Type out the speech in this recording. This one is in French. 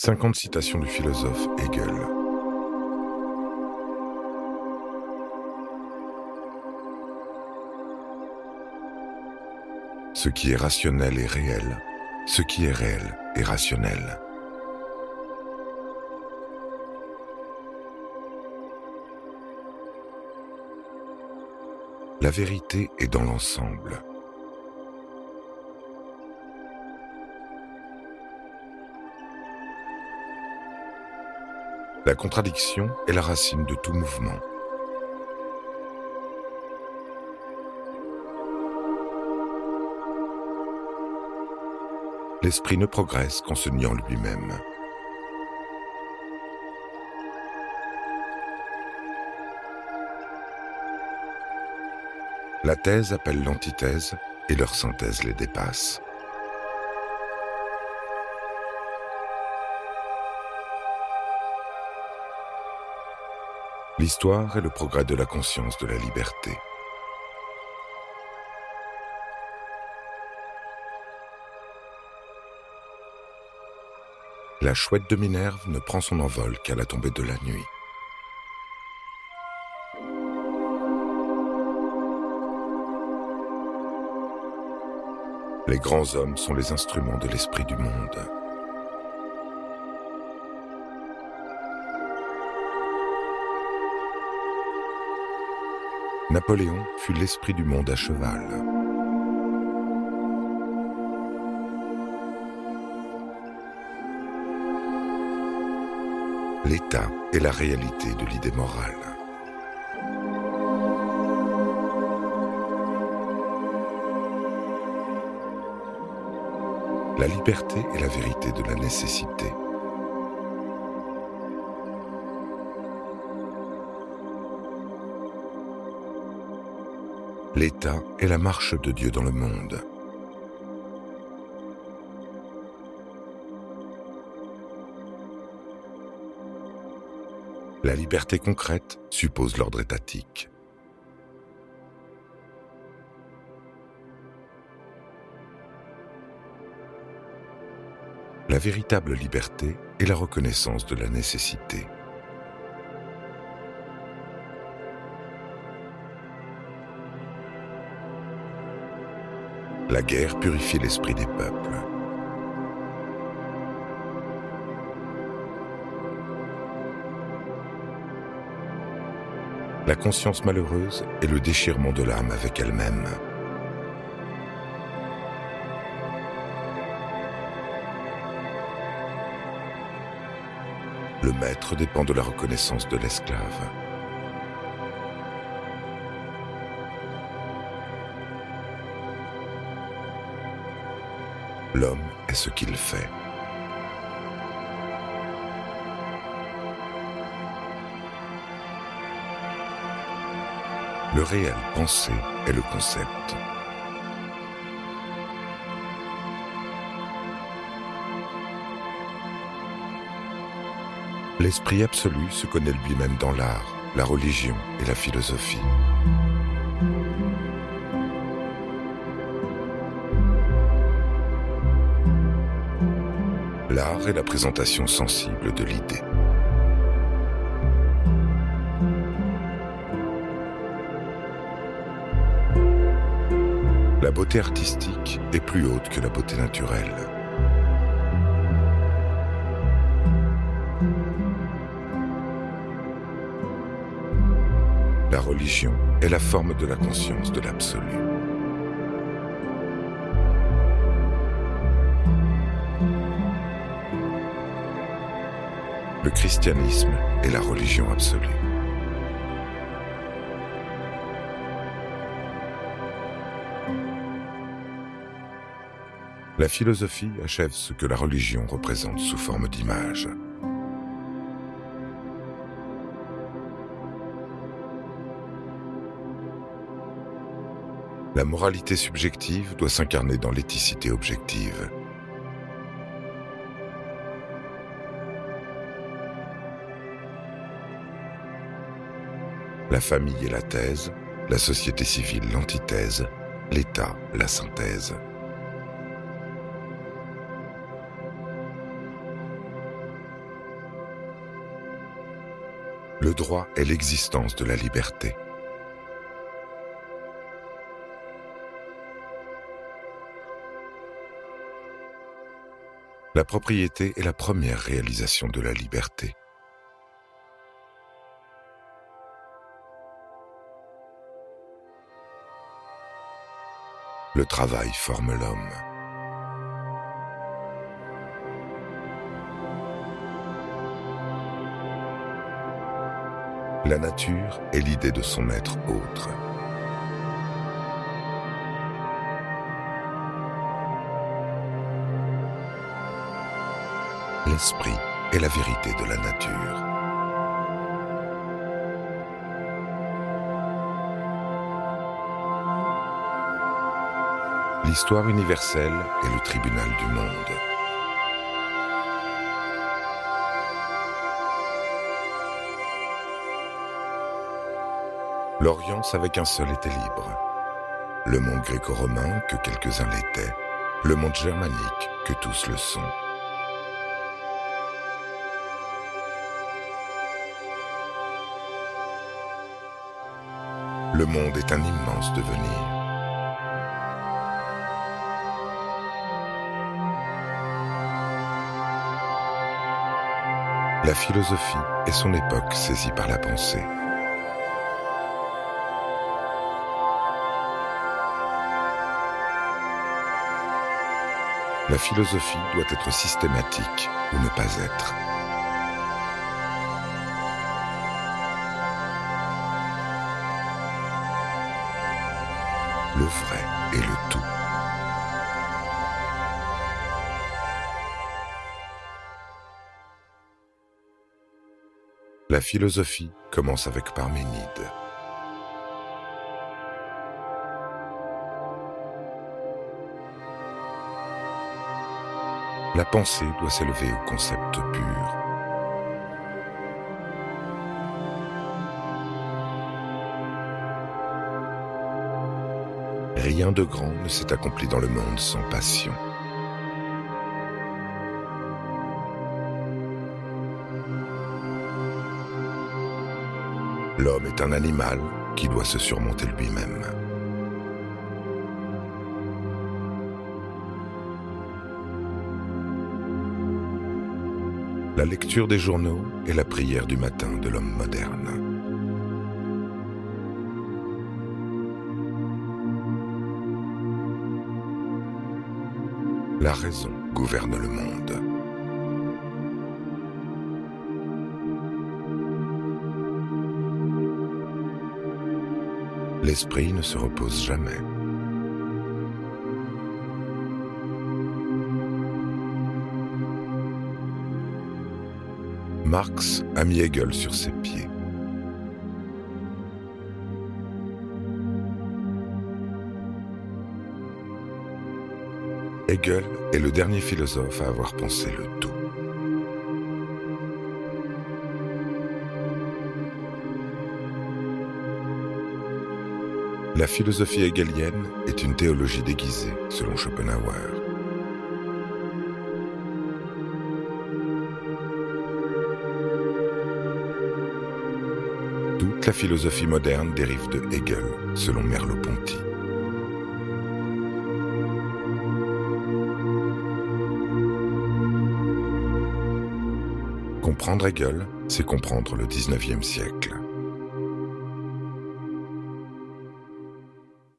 50 citations du philosophe Hegel. Ce qui est rationnel est réel, ce qui est réel est rationnel. La vérité est dans l'ensemble. La contradiction est la racine de tout mouvement. L'esprit ne progresse qu'en se niant lui-même. La thèse appelle l'antithèse et leur synthèse les dépasse. L'histoire est le progrès de la conscience de la liberté. La chouette de Minerve ne prend son envol qu'à la tombée de la nuit. Les grands hommes sont les instruments de l'esprit du monde. Napoléon fut l'esprit du monde à cheval. L'État est la réalité de l'idée morale. La liberté est la vérité de la nécessité. L'État est la marche de Dieu dans le monde. La liberté concrète suppose l'ordre étatique. La véritable liberté est la reconnaissance de la nécessité. La guerre purifie l'esprit des peuples. La conscience malheureuse est le déchirement de l'âme avec elle-même. Le maître dépend de la reconnaissance de l'esclave. L'homme est ce qu'il fait. Le réel pensé est le concept. L'esprit absolu se connaît lui-même dans l'art, la religion et la philosophie. L'art est la présentation sensible de l'idée. La beauté artistique est plus haute que la beauté naturelle. La religion est la forme de la conscience de l'absolu. Le christianisme est la religion absolue. La philosophie achève ce que la religion représente sous forme d'image. La moralité subjective doit s'incarner dans l'éthicité objective. La famille est la thèse, la société civile l'antithèse, l'État la synthèse. Le droit est l'existence de la liberté. La propriété est la première réalisation de la liberté. Le travail forme l'homme. La nature est l'idée de son être autre. L'esprit est la vérité de la nature. L'histoire universelle est le tribunal du monde. L'Orient savait qu'un seul était libre. Le monde gréco-romain, que quelques-uns l'étaient. Le monde germanique, que tous le sont. Le monde est un immense devenir. La philosophie est son époque saisie par la pensée. La philosophie doit être systématique ou ne pas être. Le vrai est le tout. La philosophie commence avec Parménide. La pensée doit s'élever au concept pur. Rien de grand ne s'est accompli dans le monde sans passion. L'homme est un animal qui doit se surmonter lui-même. La lecture des journaux est la prière du matin de l'homme moderne. La raison gouverne le monde. L'esprit ne se repose jamais. Marx a mis Hegel sur ses pieds. Hegel est le dernier philosophe à avoir pensé le tout. La philosophie hegelienne est une théologie déguisée, selon Schopenhauer. Toute la philosophie moderne dérive de Hegel, selon Merleau-Ponty. Comprendre Hegel, c'est comprendre le XIXe siècle.